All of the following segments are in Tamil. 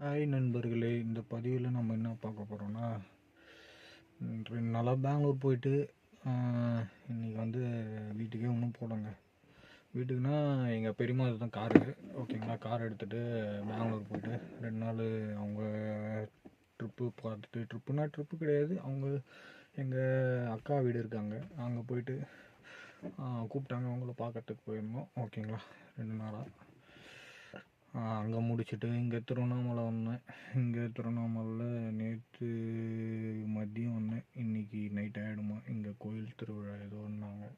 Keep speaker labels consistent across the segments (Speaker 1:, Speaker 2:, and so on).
Speaker 1: ஹாய் நண்பர்களே, இந்த பதிவில் நம்ம என்ன பார்க்க போகிறோன்னா, 2 நாளாக பெங்களூர் போயிட்டு இன்றைக்கி வந்து வீட்டுக்கே ஒன்றும் போலங்க. வீட்டுக்குன்னா எங்கள் பெரியம்மா தான் காரு, ஓகேங்களா. கார் எடுத்துகிட்டு பெங்களூர் போயிட்டு 2 நாள் அவங்க ட்ரிப்பு பார்த்துட்டு, ட்ரிப்பு கிடையாது, அவங்க எங்கள் அக்கா வீடு இருக்காங்க, அங்கே போயிட்டு கூப்பிட்டாங்க, அவங்கள பார்க்கறதுக்கு போயிருந்தோம், ஓகேங்களா. 2 நாளாக அங்கே முடிச்சுட்டு இங்கே திருவண்ணாமலை வந்தேன். இங்கே திருவண்ணாமலையில் நேற்று மதியம் வந்தேன். இன்றைக்கி நைட் ஆகிடுமா. இங்கே கோயில் திருவிழா ஏதோன்னாங்க,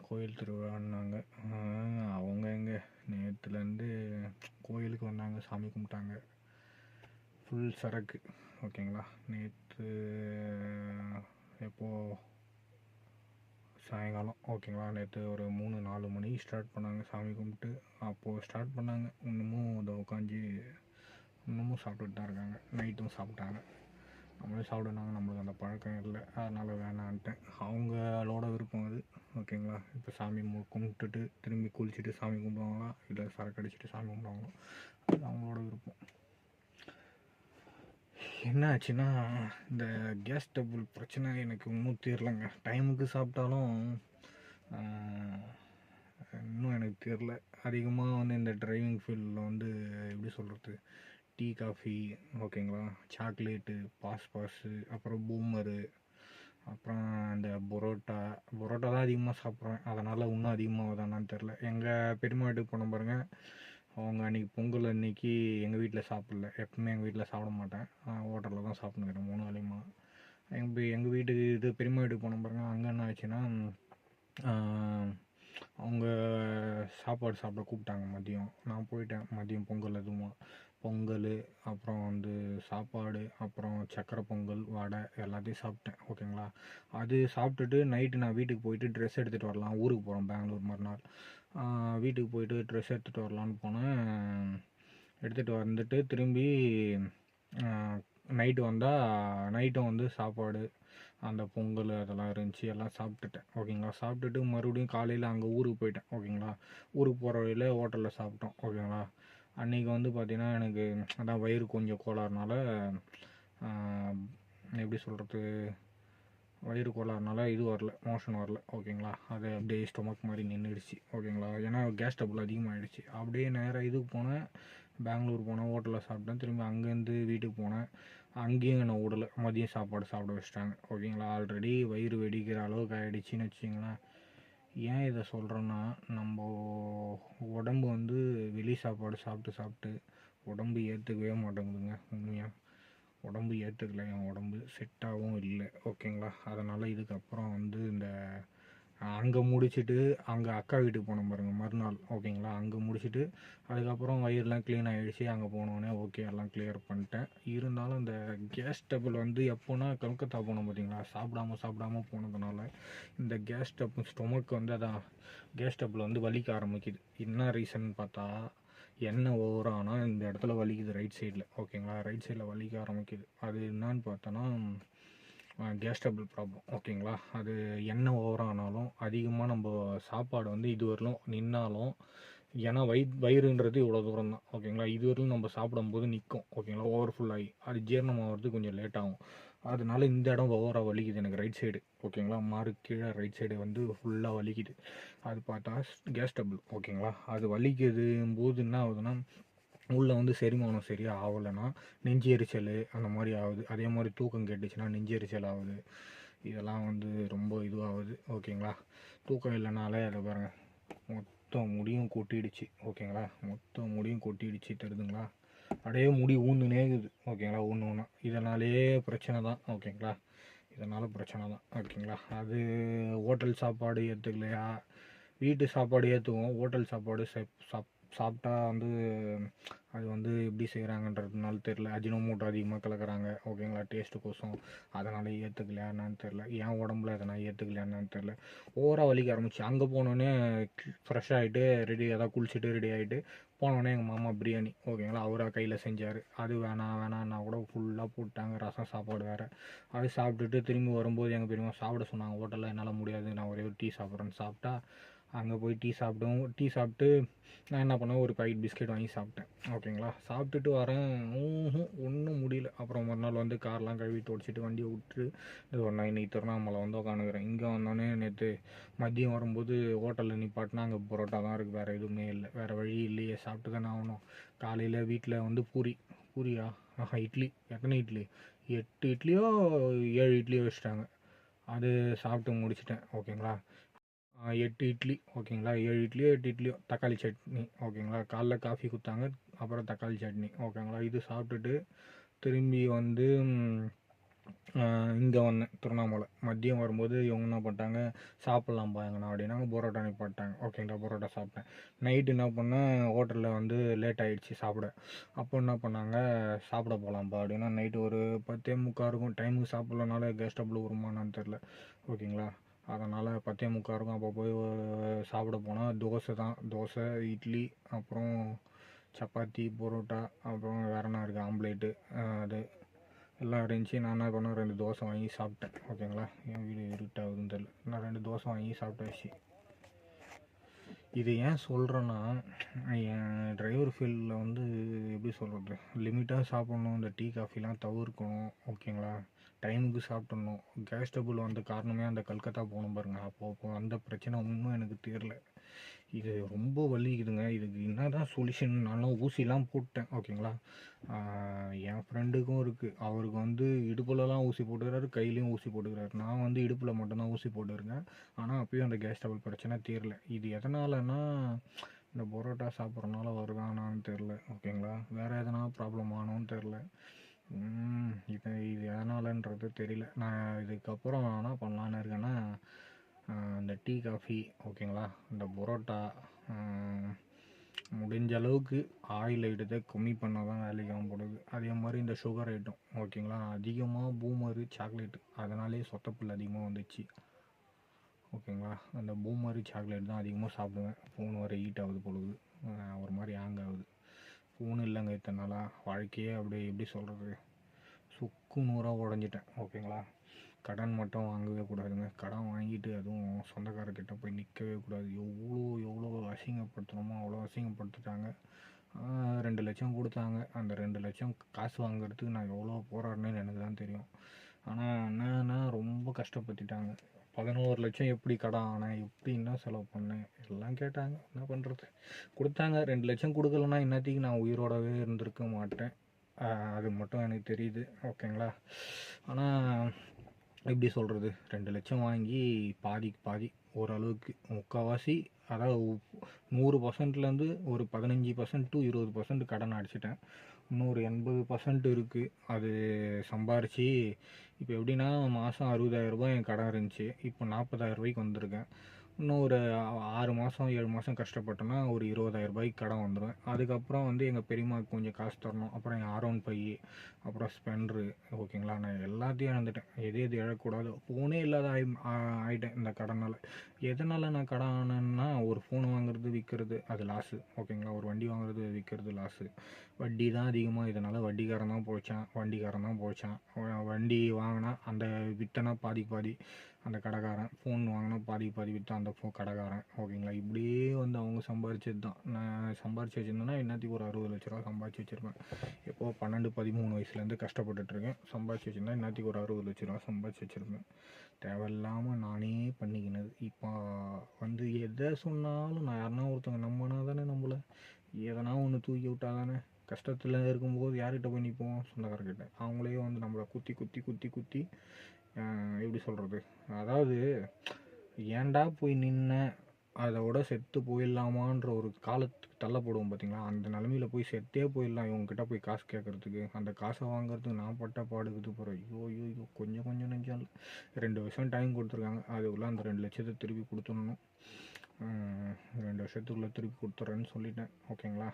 Speaker 1: கோயில் திருவிழான்னாங்க. அவங்க எங்கே நேற்றுலேருந்து கோயிலுக்கு வந்தாங்க, சாமி கும்பிட்டாங்க, ஃபுல் சரக்கு, ஓகேங்களா. நேற்று எப்போது சாயங்காலம், ஓகேங்களா. நேற்று ஒரு 3-4 மணிக்கு ஸ்டார்ட் பண்ணாங்க சாமி கும்பிட்டு. அப்போது ஸ்டார்ட் பண்ணாங்க, இன்னமும் அதை உட்காந்து இன்னமும் சாப்பிட்டுட்டு தான் இருக்காங்க. நைட்டும் சாப்பிட்டாங்க, நம்மளே சாப்பிடுனாங்க. நம்மளுக்கு அந்த பழக்கம் இல்லை, அதனால் வேணான்ட்டேன். அவங்களோட விருப்பம் அது, ஓகேங்களா. இப்போ சாமி கும்பிட்டுட்டு திரும்பி குளிச்சுட்டு சாமி கும்பிடுவாங்களா, இல்லை சரக்கு அடிச்சுட்டு சாமி கும்பிடுவாங்களா, அது அவங்களோட விருப்பம். என்ன ஆச்சுன்னா, இந்த கேஸ் டபுள் பிரச்சனை எனக்கு இன்னும் தீரலைங்க. டைமுக்கு சாப்பிட்டாலும் இன்னும் எனக்கு தெரில. அதிகமாக வந்து இந்த டிரைவிங் ஃபீல்டில் வந்து எப்படி சொல்கிறது, டீ காஃபி, ஓகேங்களா, சாக்லேட்டு, பாஸு, அப்புறம் பூமரு, அப்புறம் இந்த பரோட்டா தான் அதிகமாக சாப்பிட்றேன். அதனால் இன்னும் அதிகமாகுதானான்னு தெரில. எங்கள் பெரியம்மா வீட்டுக்கு போன பாருங்கள், அவங்க அன்றைக்கி பொங்கல் அன்றைக்கி எங்கள் வீட்டில் சாப்பிடல. எப்பவுமே எங்கள் வீட்டில் சாப்பிட மாட்டேன், ஹோட்டலில் தான் சாப்பிட்டுக்கிறேன் 3 வேளையுமா. எங்கள் வீட்டுக்கு இது பெரியம்மா வீட்டுக்கு போன பாருங்க, அங்கே என்ன ஆச்சுன்னா, அவங்க சாப்பாடு சாப்பிட கூப்பிட்டாங்க மதியம். நான் போயிட்டேன். மதியம் பொங்கல், எதுவும் பொங்கல், அப்புறம் வந்து சாப்பாடு, அப்புறம் சக்கரை பொங்கல், வடை எல்லாத்தையும் சாப்பிட்டேன், ஓகேங்களா. அது சாப்பிட்டுட்டு நைட்டு நான் வீட்டுக்கு போயிட்டு ட்ரெஸ் எடுத்துகிட்டு வரலாம், ஊருக்கு போகிறோம் பெங்களூர் மறுநாள். வீட்டுக்கு போயிட்டு ட்ரெஸ் எடுத்துகிட்டு வரலான்னு போனேன். எடுத்துகிட்டு வந்துட்டு திரும்பி நைட்டு வந்தால், நைட்டும் வந்து சாப்பாடு, அந்த பொங்கல் அதெல்லாம் இருந்துச்சு, எல்லாம் சாப்பிட்டுட்டேன், ஓகேங்களா. சாப்பிட்டுட்டு மறுபடியும் காலையில் அங்கே ஊருக்கு போயிட்டேன், ஓகேங்களா. ஊருக்கு போகிற வழியில் ஹோட்டலில் சாப்பிட்டோம், ஓகேங்களா. அன்றைக்கி வந்து பார்த்திங்கன்னா எனக்கு அதான் வயிறு கொஞ்சம் கோளாறுனால, எப்படி சொல்கிறது, வயிறு கோளாறுனால இது வரல, மோஷன் வரல, ஓகேங்களா. அது அப்படியே ஸ்டொமக் மாதிரி நின்றுடுச்சு, ஓகேங்களா. ஏன்னா கேஸ் டபுள் அதிகமாகிடுச்சு. அப்படியே நேராக இதுக்கு போனேன், பெங்களூர் போனேன், ஹோட்டலில் சாப்பிட்டேன். திரும்பி அங்கேருந்து வீட்டுக்கு போனேன். அங்கேயும் என்னை விடலை, மதியம் சாப்பாடு சாப்பிட வச்சுட்டாங்க, ஓகேங்களா. ஆல்ரெடி வயிறு வெடிக்கிற அளவுக்கு ஆகிடுச்சின்னு வச்சிங்களேன். ஏன் இதை சொல்கிறேன்னா, நம்ம உடம்பு வந்து வெளி சாப்பாடு சாப்பிட்டு உடம்பு ஏற்றுக்கவே மாட்டேங்குதுங்க. உண்மையாக உடம்பு ஏற்றுக்கல, என் உடம்பு செட்டாகவும் இல்லை, ஓகேங்களா. அதனால் இதுக்கப்புறம் வந்து இந்த அங்கே முடிச்சுட்டு அங்கே அக்கா வீட்டுக்கு போனோம் பாருங்கள் மறுநாள், ஓகேங்களா. அங்கே முடிச்சுட்டு அதுக்கப்புறம் வயிறுலாம் க்ளீன் ஆகிடுச்சு. அங்கே போனோடனே ஓகே, எல்லாம் கிளியர் பண்ணிட்டேன். இருந்தாலும் இந்த கேஸ் டபுள் வந்து எப்போனா கல்கத்தா போனோம் பார்த்தீங்களா, சாப்பிடாம போனதுனால இந்த கேஸ் டபுள் ஸ்டொமக் வந்து அதான் கேஸ் டபுள் வந்து வலிக்க ஆரம்பிக்குது. என்ன ரீசன் பார்த்தா, எண்ணெய் ஓவரானா இந்த இடத்துல வலிக்குது, ரைட் சைடில், ஓகேங்களா. ரைட் சைடில் வலிக்க ஆரம்பிக்குது. அது என்னான்னு பார்த்தோன்னா கேஸ் டபுள் ப்ராப்ளம், ஓகேங்களா. அது எண்ணெய் ஓவரானாலும் அதிகமாக நம்ம சாப்பாடு வந்து இதுவரையிலும் நின்னாலும், ஏன்னா வயிறுன்றது இவ்வளோ தூரம் தான், ஓகேங்களா. இதுவரையிலும் நம்ம சாப்பிடும்போது நிற்கும், ஓகேங்களா. ஓவர்ஃபுல் ஆகி அது ஜீரணம் ஆகிறது கொஞ்சம் லேட் ஆகும். அதனால இந்த இடம் ஓவராக வலிக்குது எனக்கு, ரைட் சைடு, ஓகேங்களா. மாறு கீழே ரைட் சைடு வந்து ஃபுல்லாக வலிக்குது. அது பார்த்தா கேஸ் டபுள், ஓகேங்களா. அது வலிக்குதும் போது என்ன ஆகுதுன்னா, உள்ளே வந்து செரிமானம் சரியாக ஆகலைன்னா நெஞ்சு எரிச்சல் அந்த மாதிரி ஆகுது. அதே மாதிரி தூக்கம் கெட்டுச்சுன்னா நெஞ்சு எரிச்சல் ஆகுது. இதெல்லாம் வந்து ரொம்ப இதுவாகுது, ஓகேங்களா. தூக்கம் இல்லைனாலே அதை பாருங்கள், மொத்த முடியும் கொட்டிடுச்சு, ஓகேங்களா. மொத்த முடியும் கொட்டிடுச்சு, தெரியுதுங்களா. அப்படியே முடி ஊந்துனேகுது, ஓகேங்களா. ஒன்று இதனாலே பிரச்சனை தான், ஓகேங்களா. இதனால் பிரச்சனை தான், ஓகேங்களா. அது ஹோட்டல் சாப்பாடு ஏற்றுக்கலையா, வீட்டு சாப்பாடு ஏற்றுவோம், ஹோட்டல் சாப்பாடு சாப்பிட்டா வந்து அது வந்து எப்படி செய்கிறாங்கன்றதுனால தெரில. அஜினோமோட்டோ அதிகமாக கலக்கிறாங்க, ஓகேங்களா, டேஸ்ட்டுக்கோசம். அதனால் ஏற்றுக்கலையா என்னன்னு தெரில. என் உடம்புல எதனால் ஏற்றுக்கலையா என்னன்னு தெரில. ஓவராக வலிக்க ஆரம்பிச்சு. அங்கே போனோடனே ஃப்ரெஷ் ஆகிட்டு ரெடி, அதான் குளிச்சுட்டு ரெடி ஆகிட்டு போனோடனே எங்கள் மாமா பிரியாணி, ஓகேங்களா, அவராக கையில் செஞ்சார். அது வேணான்னா கூட ஃபுல்லாக போட்டாங்க, ரசம் சாப்பாடு வேறு. அது சாப்பிட்டுட்டு திரும்பி வரும்போது எங்கள் பெரியம்மா சாப்பிட சொன்னாங்க ஹோட்டலில். என்னால் முடியாது, நான் ஒரே ஒரு டீ சாப்பிட்றேன்னு சாப்பிட்டா அங்கே போய் டீ சாப்பிட்டு நான் என்ன பண்ணேன், ஒரு பாக்கெட் பிஸ்கெட் வாங்கி சாப்பிட்டேன். ஓகேங்களா, சாப்பிட்டுட்டு வரேன். ஒன்றும் முடியல. அப்புறம் மறுநாள் வந்து கார்லாம் கழுவி துடைச்சிட்டு வண்டியை விட்டு இது ஒன்றா இன்னைக்கு திருவண்ணாமலை வந்து உட்காந்துக்கிறேன். இங்கே வந்தோடனே நேற்று மதியம் வரும்போது ஹோட்டலில் நிப்பாட்டினா அங்கே பரோட்டா தான் இருக்குது, வேறு எதுவுமே இல்லை. வேறு வழி இல்லையே, சாப்பிட்டு தானே ஆகணும். காலையில் வீட்டில் வந்து பூரியா இட்லி. எத்தனை இட்லி? 8 இட்லியோ 7 இட்லியோ வச்சுட்டாங்க. அது சாப்பிட்டு முடிச்சிட்டேன். ஓகேங்களா, 8 இட்லி. ஓகேங்களா, 7 இட்லியோ 8 இட்லியோ, தக்காளி சட்னி. ஓகேங்களா, காலைல காஃபி கொடுத்தாங்க, அப்புறம் தக்காளி சட்னி. ஓகேங்களா, இது சாப்பிட்டுட்டு திரும்பி வந்து இங்கே வந்தேன் திருவண்ணாமலை. மதியம் வரும்போது இவங்க என்ன பண்ணிட்டாங்க, சாப்பிட்லாம்ப்பா எங்கண்ணா அப்படின்னாங்க, பரோட்டா நிப்பாட்டாங்க. ஓகேங்களா, பரோட்டா சாப்பிட்டேன். நைட்டு என்ன பண்ணேன், ஹோட்டலில் வந்து லேட் ஆகிடுச்சு சாப்பிட. அப்போ என்ன பண்ணாங்க, சாப்பிட போகலாம்ப்பா அப்படின்னா, நைட்டு ஒரு 10:45 இருக்கும். டைமுக்கு சாப்பிட்லனால கேஸ் ட்ரபிள் வருமானான்னு தெரில. ஓகேங்களா, அதனால் 10:45 இருக்கும். அப்போ போய் சாப்பிட போனால் தோசை இட்லி, அப்புறம் சப்பாத்தி, பரோட்டா, அப்புறம் வேறு என்ன இருக்குது, ஆம்லேட்டு, அது எல்லாம் இருந்துச்சு. நான் என்ன பண்ணேன், 2 தோசை வாங்கி சாப்பிட்டேன். ஓகேங்களா, என் வீடு இருட்டாகுதுன்னு தெரியல. நான் 2 தோசை வாங்கி சாப்பிட்டாச்சு. இது ஏன் சொல்கிறேன்னா, என் டிரைவர் ஃபீல்டில் வந்து எப்படி சொல்கிறது, லிமிட்டாக சாப்பிட்ணும், இந்த டீ காஃபிலாம் தவிர்க்கணும். ஓகேங்களா, டைமுக்கு சாப்பிட்ணும். கேஸ் ட்ரபிள் வந்த காரணமே அந்த கல்கத்தா போகணும் பாருங்கள், அப்போ அந்த பிரச்சனை ஒன்றும் எனக்கு தெரியல. இது ரொம்ப வலிக்குதுங்க. இதுக்கு என்ன தான் சொல்யூஷன்? நானும் ஊசிலாம் போட்டேன். ஓகேங்களா, என் ஃப்ரெண்டுக்கும் இருக்குது. அவருக்கு வந்து இடுப்புலலாம் ஊசி போட்டுக்கிறாரு, கையிலையும் ஊசி போட்டுக்கிறாரு. நான் வந்து இடுப்பில் மட்டும்தான் ஊசி போட்டுருக்கேன். ஆனால் அப்பயும் அந்த கேஸ் ட்ரபிள் பிரச்சனை தீரல. இது எதனாலனா இந்த பரோட்டா சாப்பிட்றதுனால வருதானான்னு தெரில. ஓகேங்களா, வேறு எதனா ப்ராப்ளம் ஆனோன்னு தெரில. இது எதனாலன்றது தெரியல. நான் இதுக்கப்புறம் என்ன பண்ணலான்னு இருக்கேன்னா, இந்த டீ காஃபி, ஓகேங்களா, இந்த பரோட்டா, முடிஞ்ச அளவுக்கு ஆயில் ஐட்டத்தை கம்மி பண்ண தான் வேலைக்கு ஆகப்படுது. அதே மாதிரி இந்த சுகர் ஐட்டம், ஓகேங்களா, அதிகமாக பூமரு சாக்லேட்டு, அதனாலே சொத்தப்புல் அதிகமாக வந்துச்சு. ஓகேங்களா, அந்த பூமரு சாக்லேட் தான் அதிகமாக சாப்பிடுவேன். ஃபோன் வர ஹீட் ஆகுது பொழுது, ஒரு மாதிரி ஹேங் ஆகுது. ஃபோன் இல்லைங்க இத்தனை நாளாக. வாழ்க்கையே அப்படியே எப்படி சொல்கிறது, சுக்கு நூறாக உடஞ்சிட்டேன். ஓகேங்களா, கடன் மட்டும் வாங்கவே கூடாதுங்க. கடன் வாங்கிட்டு அதுவும் சொந்தக்காரர்கிட்ட போய் நிற்கவே கூடாது. எவ்வளோ அசிங்கப்படுத்தணுமோ அவ்வளோ அசிங்கப்படுத்திட்டாங்க. 2 லட்சம் கொடுத்தாங்க. அந்த 2 லட்சம் காசு வாங்குறதுக்கு நான் எவ்வளோ போராடினேன்னு எனக்கு தான் தெரியும். ஆனால் என்னன்னா ரொம்ப கஷ்டப்படுத்திட்டாங்க. 11 லட்சம் எப்படி கடன் ஆனேன், எப்படி என்ன செலவு பண்ணேன் எல்லாம் கேட்டாங்க. என்ன பண்ணுறது, கொடுத்தாங்க. 2 லட்சம் கொடுக்கலன்னா இன்னத்துக்கு நான் உயிரோடவே இருந்திருக்க மாட்டேன். அது மட்டும் எனக்கு தெரியுது. ஓகேங்களா, ஆனால் எப்படி சொல்கிறது, 2 லட்சம் வாங்கி பாதிக்கு பாதி ஓரளவுக்கு முக்கால்வாசி, அதாவது 100%லேருந்து ஒரு 15% to 20% கடன் அடிச்சிட்டேன். இன்னொரு 80% இருக்குது. அது சம்பாரித்து இப்போ எப்படின்னா, மாதம் 60,000 ரூபாய் என் கடன் இருந்துச்சு. இப்போ 40,000 ரூபாய்க்கு வந்திருக்கேன். இன்னும் ஒரு 6 மாதம் 7 மாதம் கஷ்டப்பட்டோன்னா ஒரு 20,000 ரூபாய்க்கு கடன் வந்துடும். அதுக்கப்புறம் வந்து எங்கள் பெரியம்மாவுக்கு கொஞ்சம் காசு தரணும். அப்புறம் என் R1 அப்புறம் ஸ்பெண்டரு. ஓகேங்களா, நான் எல்லாத்தையும் இழந்துட்டேன். எது இழக்கக்கூடாது, ஃபோனே இல்லாத ஆகிட்டேன் இந்த கடனால். எதனால் நான் கடன் ஆனேன்னா, ஒரு ஃபோன் வாங்குறது விற்கிறது அது லாஸு. ஓகேங்களா, ஒரு வண்டி வாங்குறது விற்கிறது லாஸு. வட்டி தான் அதிகமாக. இதனால் வண்டிக்காரன் தான் போச்சான். வண்டி வாங்கினா அந்த விற்றனா பாதி அந்த கடைக்காரன், ஃபோன் வாங்கினா பாதி விற்றா அந்த கடைக்காரன். ஓகேங்களா, இப்படியே வந்து அவங்க சம்பாரிச்சது தான். நான் சம்பாரிச்சு வச்சுருந்தேன்னா என்னத்துக்கு ஒரு 60 லட்ச ரூபா சம்பாரிச்சு வச்சுருப்பேன். எப்போது 12-13 வயசுலேருந்து கஷ்டப்பட்டுட்ருக்கேன். சம்பாரிச்சு வச்சுருந்தா என்னத்துக்கு ஒரு 60 லட்ச ரூபா சம்பாரிச்சு வச்சுருப்பேன். தேவையில்லாமல் நானே பண்ணிக்கினது. இப்போ வந்து எதை சொன்னாலும் நான் யாருன்னா ஒருத்தவங்க நம்பினா தானே நம்மளை, எதனா ஒன்று தூக்கி விட்டா தானே. கஷ்டத்தில் இருக்கும்போது யார்கிட்ட போய் நிற்போம், சொந்தக்காரர்கிட்ட. அவங்களே வந்து நம்மளை குத்தி எப்படி சொல்கிறது, அதாவது ஏன்டா போய் நின்ன, அதோட செத்து போயிடலாமான்ற ஒரு காலத்துக்கு தள்ளப்படுவோம் பார்த்தீங்களா. அந்த நிலமையில போய் செத்தே போயிடலாம் இவங்ககிட்ட போய் காசு கேட்குறதுக்கு. அந்த காசை வாங்குறதுக்கு நான் பட்ட பாடுக்குது போகிறேன். ஐயோ கொஞ்சம் நெஞ்சம் இல்லை. 2 வருஷம் டைம் கொடுத்துருக்காங்க. அதுக்குள்ளே அந்த 2 லட்சத்தை திருப்பி கொடுத்துடணும். 2 வருஷத்துக்குள்ளே திருப்பி கொடுத்துட்றேன்னு சொல்லிட்டேன். ஓகேங்களா,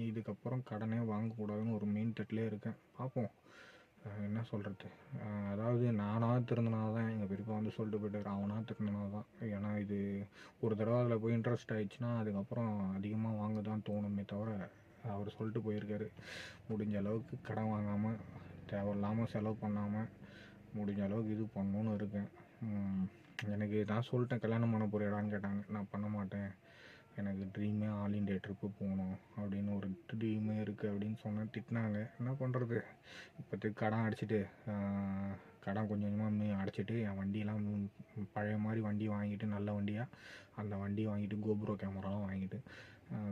Speaker 1: இதுக்கப்புறம் கடனே வாங்கக்கூடாதுன்னு ஒரு மெயின் தட்டிலே இருக்கேன். பார்ப்போம் என்ன சொல்கிறது. அதாவது நானாக திருந்தினால தான் எங்கள் பெரியப்பா வந்து சொல்லிட்டு போய்ட்டு அவனாக திருந்தினால தான். ஏன்னா இது ஒரு தடவை அதில் போய் இன்ட்ரெஸ்ட் ஆகிடுச்சுன்னா அதுக்கப்புறம் அதிகமாக வாங்க தான் தோணுமே தவிர, அவர் சொல்லிட்டு போயிருக்காரு, முடிஞ்ச அளவுக்கு கடன் வாங்காமல் தேவையில்லாமல் செலவு பண்ணாமல் முடிஞ்ச அளவுக்கு இது பண்ணணுன்னு இருக்கேன். எனக்கு நான் சொல்லிட்டேன், கல்யாணம் பண்ண போறியாடான்னு கேட்டாங்க. நான் பண்ண மாட்டேன், எனக்கு ட்ரீமே ஆல் இண்டியா ட்ரிப்பு போகணும் அப்படின்னு ஒரு ட்ரீமே இருக்குது அப்படின்னு சொன்னேன். திட்டினாங்க. என்ன பண்ணுறது, இப்போதைக்கு கடன் அடிச்சுட்டு கடன் கொஞ்சம் கொஞ்சமாக அடைச்சிட்டு என் வண்டியெல்லாம் பழைய மாதிரி வண்டி வாங்கிட்டு, நல்ல வண்டியாக அந்த வண்டி வாங்கிட்டு, கோப்ரோ கேமராலாம் வாங்கிட்டு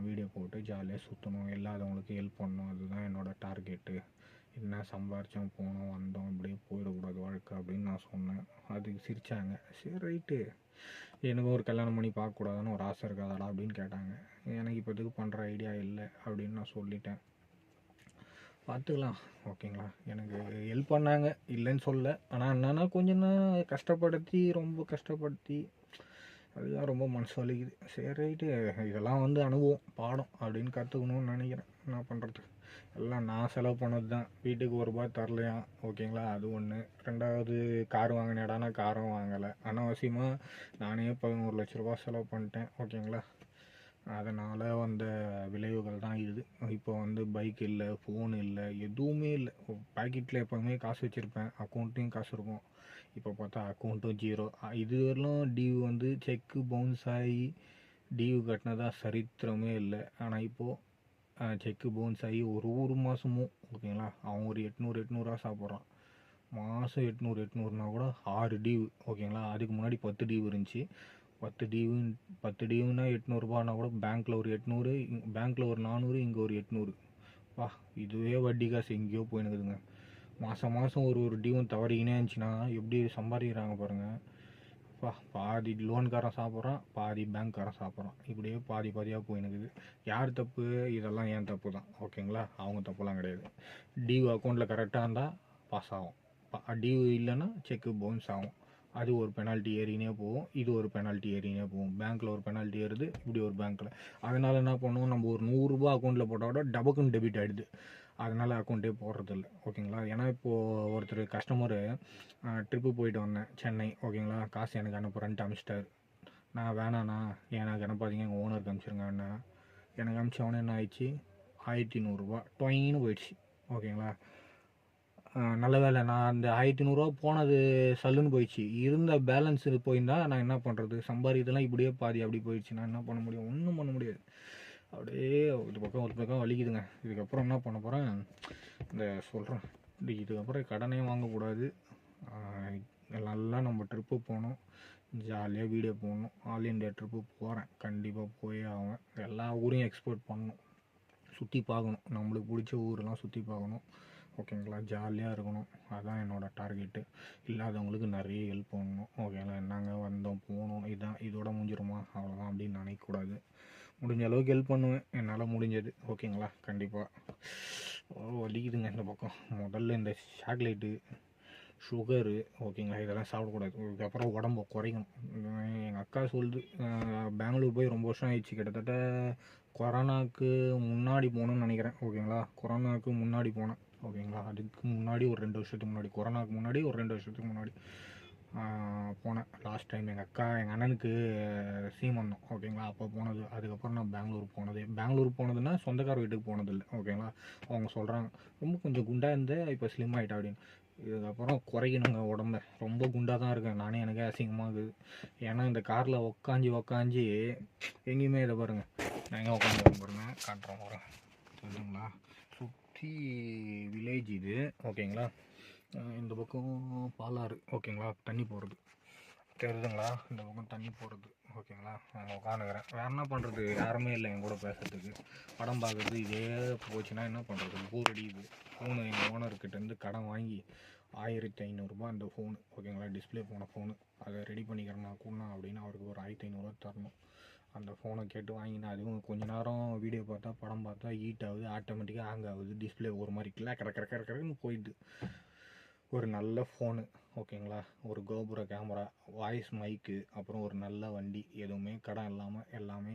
Speaker 1: வீடியோ போட்டு ஜாலியாக சுற்றணும், இல்லாதவங்களுக்கு ஹெல்ப் பண்ணணும், அதுதான் என்னோடய டார்கெட்டு. என்ன சம்பாரித்தோம், போனோம், வந்தோம், இப்படியே போயிடக்கூடாது வாழ்க்கை அப்படின்னு நான் சொன்னேன். அதுக்கு சிரித்தாங்க. சரி ரைட்டு, எனக்கும் ஒரு கல்யாணம் பண்ணி பார்க்கக்கூடாதுன்னு ஒரு ஆசை இருக்காதாடா அப்படின்னு கேட்டாங்க. எனக்கு இப்போதுக்கு பண்ணுற ஐடியா இல்லை அப்படின்னு நான் சொல்லிட்டேன். பார்த்துக்கலாம், ஓகேங்களா. எனக்கு ஹெல்ப் பண்ணாங்க, இல்லைன்னு சொல்ல. ஆனால் என்னென்னா கொஞ்சம் நான் கஷ்டப்படுத்தி, ரொம்ப கஷ்டப்படுத்தி, அதுதான் ரொம்ப மனசு வலிக்குது. சரி ரைட்டு, இதெல்லாம் வந்து அனுபவம், பாடம் அப்படின்னு கற்றுக்கணும்னு நினைக்கிறேன். என்ன பண்ணுறது, எல்லாம் நான் செலவு பண்ணது தான். வீட்டுக்கு ஒரு ரூபா தரலையா, ஓகேங்களா, அது ஒன்று. ரெண்டாவது, கார் வாங்கினேடானா காரும் வாங்கலை. அனாவசியமாக நானே 11 லட்ச ரூபா செலவு பண்ணிட்டேன், ஓகேங்களா. அதனால் வந்த விளைவுகள் தான் இது. இப்போ வந்து பைக் இல்லை, ஃபோன் இல்லை, எதுவுமே இல்லை. பாக்கெட்டில் எப்போவுமே காசு வச்சுருப்பேன், அக்கௌண்ட்லேயும் காசு இருக்கும். இப்போ பார்த்தா அக்கௌண்ட்டும் ஜீரோ. இது வரலாம் டியூ வந்து செக்கு பவுன்ஸ் ஆகி டியூ கட்டினதா சரித்திரமே இல்லை. ஆனால் இப்போது செக்கு பவுன்ஸ் ஆகி ஒரு மாதமும், ஓகேங்களா, அவன் ஒரு 800 சாப்பிட்றான். மாதம் 800 கூட 6 டியூ, ஓகேங்களா. அதுக்கு முன்னாடி 10 டியூ இருந்துச்சு. 10 டியூனா 800 கூட பேங்க்கில் ஒரு 800, பேங்க்கில் ஒரு 400, இங்கே ஒரு 800. வா, இதுவே வட்டி காசு எங்கேயோ போயினுக்குதுங்க. மாதம் ஒரு டியூவும் தவறிக்கினே இருந்துச்சுன்னா எப்படி சம்பாதிக்கிறாங்க பாருங்கள். பாதி லோன்காரன் சாப்பிட்றான், பாதி பேங்க்காரன் சாப்பிட்றான். இப்படியே பாதியாக போயினுக்குது. யார் தப்பு, இதெல்லாம் ஏன் தப்பு தான், ஓகேங்களா. அவங்க தப்புலாம் கிடையாது. டியூ அக்கௌண்ட்டில் கரெக்டாக இருந்தால் பாஸ் ஆகும், டியூ இல்லைன்னா செக்கு பவுன்ஸ் ஆகும். அது ஒரு பெனால்ட்டி ஏறினே போகும், இது ஒரு பெனால்ட்டி ஏறினே போகும். பேங்க்கில் ஒரு பெனால்ட்டி ஏறுது, இப்படி ஒரு பேங்க்கில். அதனால் என்ன பண்ணுவோம், நம்ம ஒரு 100 ரூபா அக்கௌண்ட்டில் போட்டால் கூட டபக்குன்னு டெபிட் ஆகிடுது. அதனால் அக்கௌண்ட்டே போடுறதில்ல, ஓகேங்களா. ஏன்னா இப்போது ஒருத்தர் கஸ்டமரு ட்ரிப்பு போயிட்டு வந்தேன் சென்னை, ஓகேங்களா. காசு எனக்கு அனுப்புகிறேன்ட்டு அனுப்பிச்சிட்டாரு. நான் வேணாண்ணா, எனக்கு அனுப்பாதீங்க, எங்கள் ஓனருக்கு அனுப்பிச்சிருங்கண்ணா. எனக்கு அனுப்பிச்சவொடனே என்ன ஆயிடுச்சு, 1100 டொயின்னு போயிடுச்சு, ஓகேங்களா. நல்ல வேலை, நான் அந்த 1100 போனது சல்லுன்னு போயிடுச்சு. இருந்த பேலன்ஸ் போயிருந்தா நான் என்ன பண்ணுறது, சம்பாதிக்கிறதுலாம் இப்படியே பாதி அப்படி போயிடுச்சு. நான் என்ன பண்ண முடியும், ஒன்றும் பண்ண முடியாது. அப்படியே ஒரு பக்கம் வலிக்குதுங்க. இதுக்கப்புறம் என்ன பண்ண போகிறேன், இந்த சொல்கிறேன், இதுக்கப்புறம் கடனே வாங்கக்கூடாது. நல்லா நம்ம ட்ரிப்பு போகணும், ஜாலியாக வீடியோ போடணும். ஆல் இண்டியா ட்ரிப்பு போகிறேன், கண்டிப்பாக போயே ஆகும். எல்லா ஊரையும் எக்ஸ்ப்ளோர் பண்ணணும், சுற்றி பார்க்கணும், நம்மளுக்கு பிடிச்ச ஊரெலாம் சுற்றி பார்க்கணும், ஓகேங்களா. ஜாலியாக இருக்கணும், அதுதான் என்னோடய டார்கெட்டு. இல்லாதவங்களுக்கு நிறைய ஹெல்ப் பண்ணணும், ஓகேங்களா. என்னங்க வந்தோம் போகணும், இதுதான் இதோட முடிஞ்சிருமா அவ்வளோதான் அப்படின்னு நினைக்கக்கூடாது. முடிஞ்ச அளவுக்கு ஹெல்ப் பண்ணுவேன், என்னால் முடிஞ்சது, ஓகேங்களா. கண்டிப்பாக. வலிக்குதுங்க இந்த பக்கம். முதல்ல இந்த சாக்லேட்டு, சுகரு, ஓகேங்களா, இதெல்லாம் சாப்பிடக்கூடாது. இதுக்கப்புறம் உடம்பு குறைக்கணும். எங்கள் அக்கா சொல்லுது, பெங்களூர் போய் ரொம்ப வருஷம் ஆயிடுச்சு, கிட்டத்தட்ட கொரோனாவுக்கு முன்னாடி போகணுன்னு நினைக்கிறேன், ஓகேங்களா. கொரோனாவுக்கு முன்னாடி போனேன், ஓகேங்களா. அதுக்கு முன்னாடி ஒரு 2 வருஷத்துக்கு முன்னாடி, கொரோனாவுக்கு முன்னாடி ஒரு 2 வருஷத்துக்கு முன்னாடி போனேன் லாஸ்ட் டைம். எங்கள் அண்ணனுக்கு சீமந்தம், ஓகேங்களா, அப்போ போனது. அதுக்கப்புறம் நான் பெங்களூர் போனதுன்னா சொந்தக்கார வீட்டுக்கு போனதில்லை, ஓகேங்களா. அவங்க சொல்கிறாங்க, ரொம்ப கொஞ்சம் குண்டாக இருந்தேன், இப்போ ஸ்லிம் ஆகிட்டா அப்படின்னு. இதுக்கப்புறம் குறைக்கணுங்க உடம்ப, ரொம்ப குண்டாக தான் இருக்கேன் நானே, எனக்கே அசிங்கமாக இருக்குது. ஏன்னா இந்த காரில் உக்காஞ்சி எங்கேயுமே இதை பாருங்கள், நான் எங்கே உட்காந்து பாருங்க, காட்டுறேன் போகிறேன் சொல்லுங்களா. சுற்றி வில்லேஜ் இது, ஓகேங்களா. இந்த பக்கம் பாலாறு, ஓகேங்களா, தண்ணி போகிறது தெரியுதுங்களா. இந்த பக்கம் தண்ணி போகிறது, ஓகேங்களா. நான் உட்காந்துக்கிறேன், வேறு என்ன பண்ணுறது, யாருமே இல்லை என் கூட பேசுறதுக்கு. படம் பார்க்குறது இதே போச்சுன்னா என்ன பண்ணுறது, போர் அடிக்குது. ஃபோனு எங்கள் ஓனர்கிட்டேருந்து கடன் வாங்கி 1500 அந்த ஃபோனு, ஓகேங்களா, டிஸ்பிளே போன ஃபோனு. அதை ரெடி பண்ணிக்கிறேன் நான் கூட அப்படின்னு அவருக்கு ஒரு 1500 தரணும். அந்த ஃபோனை கேட்டு வாங்கினேன். அதுவும் கொஞ்ச நேரம் வீடியோ பார்த்தா, படம் பார்த்தா ஹீட் ஆகுது, ஆட்டோமேட்டிக்காக ஹேங் ஆகுது, டிஸ்பிளே ஒரு மாதிரி கிடக்கிறன்னு போயிடுது. ஒரு நல்ல ஃபோனு, ஓகேங்களா, ஒரு கோபுர கேமரா, வாய்ஸ் மைக்கு, அப்புறம் ஒரு நல்ல வண்டி, எதுவுமே கடன் இல்லாமல் எல்லாமே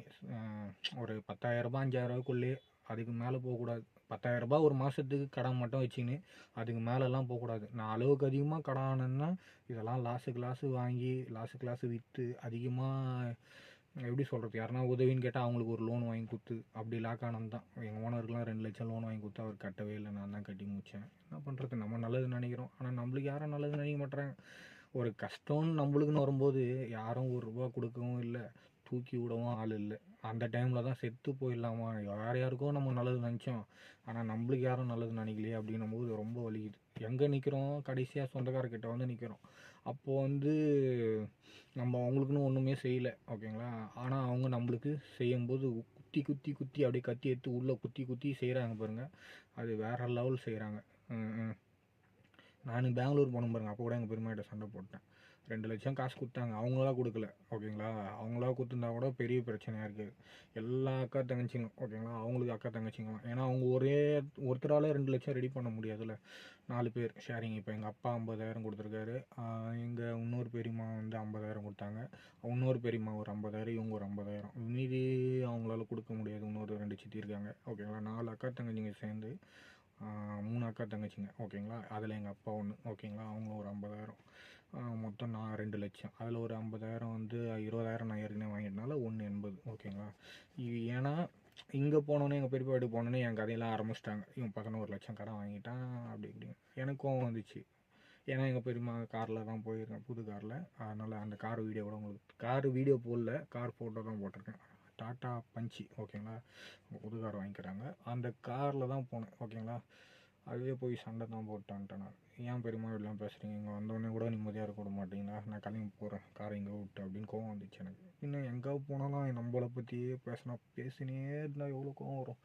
Speaker 1: ஒரு 10,000 5,000 அதுக்கு மேலே போகக்கூடாது. 10,000 ஒரு மாதத்துக்கு கடன் மட்டும் வச்சுக்கின்னு அதுக்கு மேலெல்லாம் போகக்கூடாது. நான் அளவுக்கு அதிகமாக கடன் ஆனேன்னா இதெல்லாம் லாஸுக்கு வாங்கி லாஸுக்கு விற்று அதிகமாக, எப்படி சொல்கிறது, யாருன்னா உதவின்னு கேட்டால் அவங்களுக்கு ஒரு லோன் வாங்கி கொடுத்து அப்படி லாக் ஆனது தான். எங்கள் ஓனருக்குலாம் 2 லட்சம் லோன் வாங்கி கொடுத்து அவர் கட்டவே இல்லை, நான் தான் கட்டி முடித்தேன். என்ன பண்ணுறது, நம்ம நல்லது நினைக்கிறோம், ஆனால் நம்மளுக்கு யாரும் நல்லது நினைக்க மாட்டேறாங்க. ஒரு கஷ்டம்னு நம்மளுக்குன்னு வரும்போது யாரும் ₹1 கொடுக்கவும் இல்லை, தூக்கி விடவும் ஆள் இல்லை. அந்த டைமில் தான் செத்து போயிடலாமா, வேறு யாருக்கோ நம்ம நல்லது நினச்சோம், ஆனால் நம்மளுக்கு யாரும் நல்லது நினைக்கலையே அப்படின்னும் போது ரொம்ப வலிக்குது. எங்கே நிற்கிறோம், கடைசியாக சொந்தக்காரர்கிட்ட வந்து நிற்கிறோம். அப்போது வந்து நம்ம அவங்களுக்குன்னு ஒன்றுமே செய்யலை, ஓகேங்களா. ஆனால் அவங்க நம்மளுக்கு செய்யும்போது குத்தி குத்தி குத்தி அப்படியே கத்தி எடுத்து உள்ளே குத்தி குத்தி செய்கிறாங்க பாருங்கள், அது வேறு லெவல் செய்கிறாங்க. நான் பெங்களூர் போன பாருங்க, அப்போ கூட எங்கள் பெருமாட்ட சண்டை போட்டேன். 2 லட்சம் காசு கொடுத்தாங்க, அவங்களா கொடுக்கல, ஓகேங்களா. அவங்களா கொடுத்துருந்தா கூட பெரிய பிரச்சனையாக இருக்குது. எல்லா அக்கா தங்கச்சிங்க, ஓகேங்களா, அவங்களுக்கு அக்கா தங்கச்சிங்களாம். ஏன்னா அவங்க ஒருத்தரால் 2 லட்சம் ரெடி பண்ண முடியாதுல்ல, 4 பேர் ஷேரிங். இப்போ எங்கள் அப்பா 50,000 கொடுத்துருக்காரு, எங்கள் இன்னொரு பெரியம்மா வந்து 50,000 கொடுத்தாங்க, இன்னொரு பெரியம்மா ஒரு 50,000, இவங்க ஒரு 50,000. மீதி அவங்களால கொடுக்க முடியாது, இன்னொரு 2 சித்தி இருக்காங்க, ஓகேங்களா. 4 அக்கா தங்கச்சிங்க சேர்ந்து 3 அக்கா தங்கச்சிங்க, ஓகேங்களா. அதில் எங்கள் அப்பா ஒன்று, ஓகேங்களா, அவங்க ஒரு 50,000, மொத்தம் நான் 2 லட்சம். அதில் ஒரு 50,000 வந்து 20,000 நான் ஏற்கனவே வாங்கிட்டனால 180, ஓகேங்களா. ஏன்னா இங்கே போனோன்னே, எங்கள் பெரியப்பா வீட்டுக்கு போனோன்னே என் கதையெல்லாம் ஆரம்பிச்சிட்டாங்க. இவன் 11 லட்சம் கடன் வாங்கிட்டான் அப்படி இப்படின்னு. எனக்கு கோவம் வந்துச்சு. ஏன்னா எங்கள் பெரியம்மா காரில் தான் போயிருக்கேன், புது காரில். அதனால் அந்த கார் வீடியோ கூட உங்களுக்கு, கார் வீடியோ போடல, கார் ஃபோட்டோ தான் போட்டிருக்கேன். டாட்டா பஞ்சி, ஓகேங்களா, புது கார் வாங்கிக்கிறாங்க, அந்த காரில் தான் போனேன், ஓகேங்களா. அதுவே போய் சண்டை தான் போட்டான்ட்டேன் நான். ஏன் பெரியம்மா இப்படிலாம் பேசுகிறீங்க, இங்கே வந்தோடனே கூட நிம்மதியாக இருக்க விட மாட்டீங்களா, நான் கிளம்பி போகிறேன், காரை இங்கே விட்டு அப்படின்னு கோவம் வந்துச்சு எனக்கு. இன்னும் எங்கே போனாலும் நம்மளை பற்றியே பேசினே இருந்தால் எவ்வளோ கோவம் வரும்.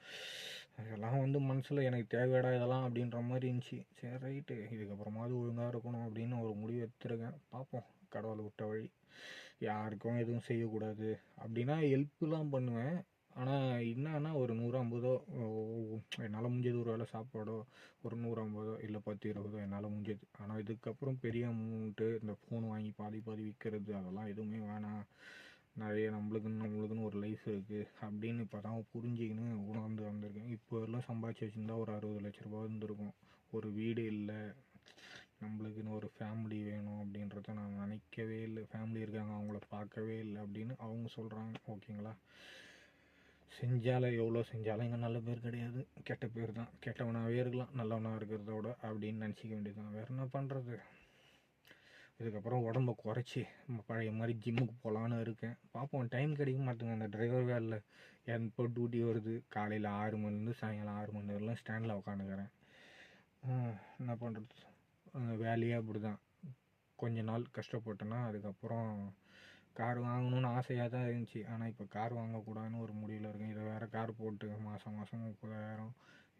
Speaker 1: இதெல்லாம் வந்து மனசில் எனக்கு தேவையடா இதெல்லாம் அப்படின்ற மாதிரி இருந்துச்சு. சரி ரைட்டு, இதுக்கப்புறமாவது ஒழுங்காக இருக்கணும் அப்படின்னு ஒரு முடிவு எடுத்துருக்கேன். பார்ப்போம், கடவுளை விட்ட வழி. யாருக்கும் எதுவும் செய்யக்கூடாது அப்படின்னா ஹெல்ப்லாம் பண்ணுவேன். ஆனால் என்னன்னா ஒரு 100-50 என்னால் முடிஞ்சது, ஒரு வேளை சாப்பாடோ ஒரு 100-50 இல்லை 10-20 என்னால் முடிஞ்சது. ஆனால் இதுக்கப்புறம் பெரிய அமௌண்ட்டு, இந்த ஃபோன் வாங்கி பாதி பாதி விற்கிறது, அதெல்லாம் எதுவுமே வேணாம். நிறைய நம்மளுக்குன்னு ஒரு லைஃப் இருக்குது அப்படின்னு இப்போ தான் புரிஞ்சிக்கின்னு உணர்ந்து வந்திருக்கேன். இப்போ எல்லாம் சம்பாதிச்சு வச்சுருந்தா ஒரு 60 லட்ச ரூபா இருந்திருக்கும். ஒரு வீடு இல்லை, நம்மளுக்குன்னு ஒரு ஃபேமிலி வேணும் அப்படின்றத நான் நினைக்கவே இல்லை. ஃபேமிலி இருக்காங்க, அவங்கள பார்க்கவே இல்லை அப்படின்னு அவங்க சொல்கிறாங்க, ஓகேங்களா. செஞ்சால எவ்வளோ செஞ்சாலும் இங்கே நல்ல பேர் கிடையாது, கெட்ட பேர் தான். கெட்டவனாகவே இருக்கலாம் நல்லவனாக இருக்கிறதோட அப்படின்னு நினச்சிக்க வேண்டியது தான். வேறு என்ன பண்ணுறது. இதுக்கப்புறம் உடம்ப குறைச்சி பழைய மாதிரி ஜிம்முக்கு போகலான்னு இருக்கேன். பார்ப்போம், டைம் கிடைக்க மாட்டேங்க. அந்த டிரைவர் வேலையில் எப்போ டியூட்டி வருது, காலையில் 6 மணிலேருந்து சாயங்காலம் 6 மணி நேரம்லாம் ஸ்டாண்டில் உட்காந்துக்கிறேன். என்ன பண்ணுறது, வேலையே அப்படி தான். கொஞ்ச நாள் கஷ்டப்பட்டேன்னா அதுக்கப்புறம் கார் வாங்கணும்னு ஆசையாக தான் இருந்துச்சு. ஆனால் இப்போ கார் வாங்கக்கூடாதுன்னு ஒரு முடிவில் இருக்கேன். இதை வேறு கார் போட்டு மாதம் 30,000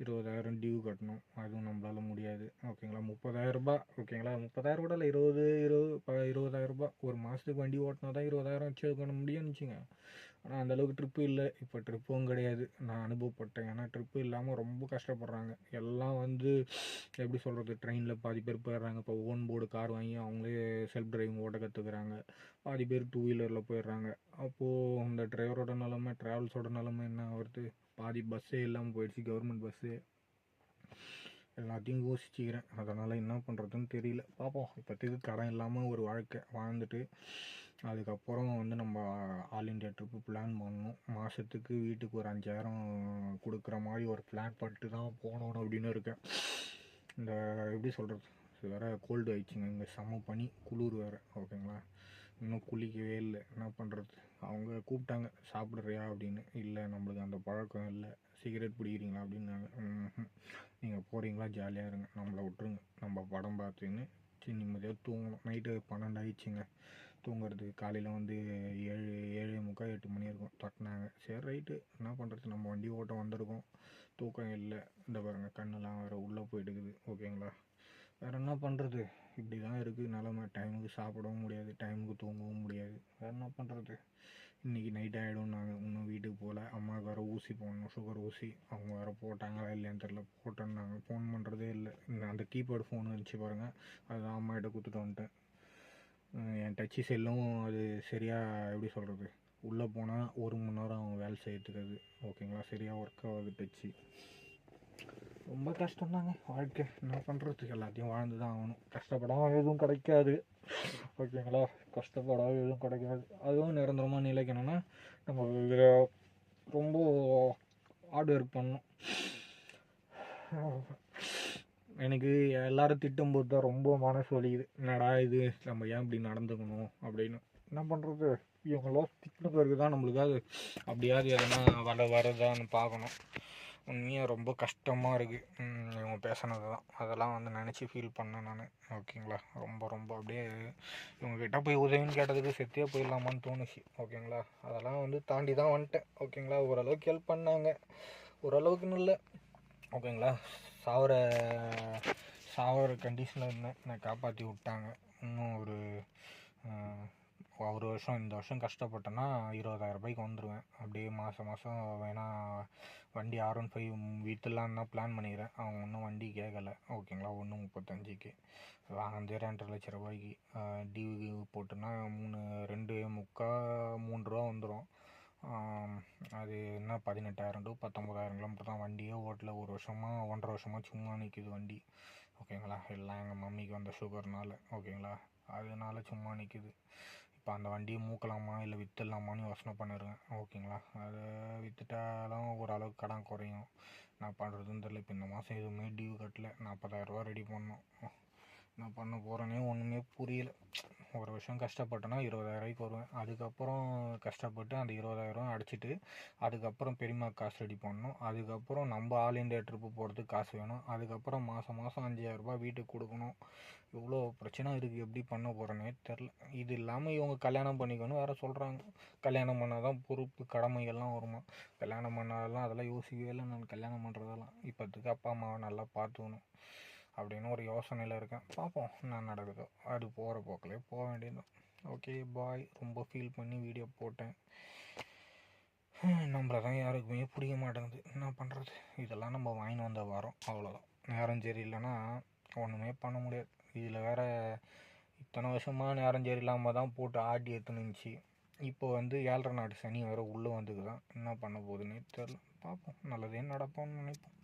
Speaker 1: 20,000 டியூ கட்டணும், அதுவும் நம்மளால் முடியாது, ஓகேங்களா. 30,000 ரூபா, ஓகேங்களா. 30,000 கூட இல்லை, 20,000 ரூபா ஒரு மாதத்துக்கு வண்டி ஓட்டினா தான் 20,000 வச்சு பண்ண முடியும்னு வச்சுங்க. ஆனால் அந்தளவுக்கு ட்ரிப்பு இல்லை, இப்போ ட்ரிப்பும் கிடையாது. நான் அனுபவப்பட்டேன். ஏன்னா ட்ரிப்பு இல்லாமல் ரொம்ப கஷ்டப்படுறாங்க எல்லாம். வந்து எப்படி சொல்கிறது, ட்ரெயினில் பாதி பேர் போயிடுறாங்க. இப்போ ஓன் போர்டு கார் வாங்கி அவங்களே செல்ஃப் டிரைவிங் ஓட்ட கற்றுக்குறாங்க. பாதி பேர் 2 வீலரில் போயிடுறாங்க. அப்போது இந்த டிரைவரோட நிலமை, ட்ராவல்ஸோட நிலமை என்ன ஆகுறது. பாதி பஸ்ஸே இல்லாமல் போயிடுச்சு, கவர்மெண்ட் பஸ்ஸு. எல்லாத்தையும் யோசிச்சுக்கிறேன். அதனால் என்ன பண்ணுறதுன்னு தெரியல. பார்ப்போம். இப்போதைக்கு கடன் இல்லாமல் ஒரு வாழ்க்கை வாழ்ந்துட்டு அதுக்கப்புறம் வந்து நம்ம ஆல் இண்டியா ட்ரிப்பு பிளான் பண்ணணும். மாதத்துக்கு வீட்டுக்கு ஒரு 5,000 கொடுக்குற மாதிரி ஒரு பிளான் பண்ணிட்டு தான் போகணும் அப்படின்னு இருக்கேன். இந்த எப்படி சொல்கிறது, வேறு கோல்டு ஆயிடுச்சுங்க இங்கே, செம்ம பனி, குளிர் வேறு, ஓகேங்களா. இன்னும் குளிக்கவே இல்லை. என்ன பண்ணுறது. அவங்க கூப்பிட்டாங்க சாப்பிட்றியா அப்படின்னு. இல்லை, நம்மளுக்கு அந்த பழக்கம் இல்லை. சிகரெட் பிடிக்கிறீங்களா அப்படின்னாங்க. நீங்கள் போகிறீங்களா, ஜாலியாக இருங்க, நம்மளை விட்டுருங்க, நம்ம படம் பார்த்துன்னு சரி நிம்மதியாக தூங்கணும். நைட்டு 12 ஆயிடுச்சுங்க தூங்குறதுக்கு. காலையில் வந்து 7:45 8 மணி இருக்கும் தட்டினாங்க. சரி ரைட்டு, என்ன பண்ணுறது, நம்ம வண்டி ஓட்ட வந்திருக்கோம், தூக்கம் இல்லை. இந்த பாருங்கள் கண்ணெல்லாம் வேறு உள்ளே போயிட்டுக்குது, ஓகேங்களா. வேறு என்ன பண்ணுறது, இப்படி தான் இருக்குது நிலமை. டைமுக்கு சாப்பிடவும் முடியாது, டைமுக்கு தூங்கவும் முடியாது. வேறு என்ன பண்ணுறது. இன்றைக்கி நைட் ஆகிடும். நாங்கள் இன்னும் வீட்டுக்கு போகல. அம்மாவுக்கு வேறு ஊசி போடணும், சுகர் ஊசி. அவங்க வேறு போட்டாங்களா இல்லையான்னு தெரில. போட்டோன்னாங்க. ஃபோன் பண்ணுறதே இல்லை. அந்த கீபேட் ஃபோன் இருந்துச்சு பாருங்கள், அதுதான் அம்மாகிட்ட கொடுத்துட்டு வந்துட்டேன். என் டச்சு செல்லும் அது சரியாக எப்படி சொல்கிறது, உள்ளே போனால் 1 மணி நேரம் அவங்க வேலை செய்யறதுக்கு அது, ஓகேங்களா. சரியாக ஒர்க் ஆகுது டச்சு. ரொம்ப கஷ்டம்தாங்க வாழ்க்கை. என்ன பண்ணுறது, எல்லாத்தையும் வாழ்ந்து தான் ஆகணும். கஷ்டப்படாமல் எதுவும் கிடைக்காது, ஓகேங்களா. கஷ்டப்படாமல் எதுவும் கிடைக்காது. அதுவும் நிரந்தரமாக நிலைக்கணும்னா நம்ம ரொம்ப ஹார்ட் ஒர்க் பண்ணணும். எனக்கு எல்லாரும் திட்டும்போது தான் ரொம்ப மனசு வலிக்குது. என்னடா இது, நம்ம ஏன் இப்படி நடந்துக்கணும் அப்படின்னு. என்ன பண்ணுறது, இவங்களாம் திட்டின பிறகு தான் நம்மளுக்காவது அப்படியாவது எதனா வரதான்னு பார்க்கணும். உண்மையாக ரொம்ப கஷ்டமாக இருக்குது இவங்க பேசினது தான். அதெல்லாம் வந்து நினச்சி ஃபீல் பண்ணேன் நான். ஓகேங்களா, ரொம்ப ரொம்ப அப்படியே இவங்ககிட்ட போய் உதவின்னு கேட்டதுக்கு செத்தே போயிடலாமான்னு தோணுச்சு. ஓகேங்களா, அதெல்லாம் வந்து தாண்டி தான் வந்துட்டேன். ஓகேங்களா, ஓரளவுக்கு ஹெல்ப் பண்ணாங்க, ஓரளவுக்குன்னு இல்லை. ஓகேங்களா, சாவர சாவர கண்டிஷனில் இருந்தேன், என்னை காப்பாற்றி விட்டாங்க. இன்னும் ஒரு வருஷம், இந்த வருஷம் கஷ்டப்பட்டேன்னா 20,000 வந்துடுவேன். அப்படியே மாதம் மாதம் வேணால் வண்டி R15 விற்றுலான்னு தான் பிளான் பண்ணிக்கிறேன். அவங்க ஒன்றும் வண்டி கேட்கலை. ஓகேங்களா, 1,35க்கு வாங்கினதே 2,50,000 டிவி போட்டுன்னா 2.75-3 வந்துடும். அது என்ன 18,000 to 19,000 கிலோமீட்டர் தான். வண்டியே ஓட்டல, ஒரு வருஷமாக 1.5 வருஷமாக சும்மா நிற்கிது வண்டி. ஓகேங்களா, எல்லாம் எங்கள் மம்மிக்கு வந்த சுகர்னால. ஓகேங்களா, அதனால சும்மா நிற்கிது. இப்போ அந்த வண்டியை மூக்கலாமா இல்லை விற்றுலாமான்னு யோசனை பண்ணிருக்கேன். ஓகேங்களா, அதை விற்றுட்டாலும் ஓரளவுக்கு கடன் குறையும். நான் பண்ணுறதுன்னு தெரியல. இப்போ இந்த மாதம் எதுவுமே டியூ கட்டல, 40,000 ரெடி பண்ணணும். நான் பண்ண போகிறேனே ஒன்றுமே புரியல. ஒரு வருஷம் கஷ்டப்பட்டேன்னா 20,000 வருவேன். அதுக்கப்புறம் கஷ்டப்பட்டு அந்த 20,000 அடிச்சுட்டு அதுக்கப்புறம் பெரியம்மா காசு ரெடி பண்ணணும். அதுக்கப்புறம் நம்ம ஆல் இண்டியா ட்ரிப்பு போகிறதுக்கு காசு வேணும். அதுக்கப்புறம் மாதம் 5,000 வீட்டுக்கு கொடுக்கணும். இவ்வளோ பிரச்சனை இருக்குது, எப்படி பண்ண போகிறேனே தெரில. இது இல்லாமல் இவங்க கல்யாணம் பண்ணிக்கணும் வேறு சொல்கிறாங்க. கல்யாணம் பண்ணால் தான் பொறுப்பு கடமைகள்லாம் வருமா. கல்யாணம் பண்ணாதெல்லாம் அதெல்லாம் யோசிக்கவே இல்லை நான். கல்யாணம் பண்ணுறதெல்லாம் இப்போத்துக்கு அப்பா அம்மாவை நல்லா பார்த்துக்கணும் அப்படின்னு ஒரு யோசனையில் இருக்கேன். பார்ப்போம் என்ன நடக்குதோ. அது போகிற போக்கிலே போக வேண்டியது. Okay bye. ரொம்ப ஃபீல் பண்ணி வீடியோ போட்டேன். நம்மள தான் யாருக்குமே பிடிக்க மாட்டேங்குது, என்ன பண்ணுறது. இதெல்லாம் நம்ம வாங்கின்னு வந்த வரோம், அவ்வளோதான். நேரம் சரியில்லைன்னா ஒன்றுமே பண்ண முடியாது. இதில் வேறு இத்தனை வருஷமாக நேரம் சரியில்லாமல் தான் போட்டு ஆட்டி எடுத்துனுச்சு. இப்போ வந்து 7.5 நாட்டு சனி வேறு உள்ளே வந்துக்குதான். என்ன பண்ண போகுதுன்னே தெரில. பார்ப்போம், நல்லதே நடப்போம்னு நினைப்போம்.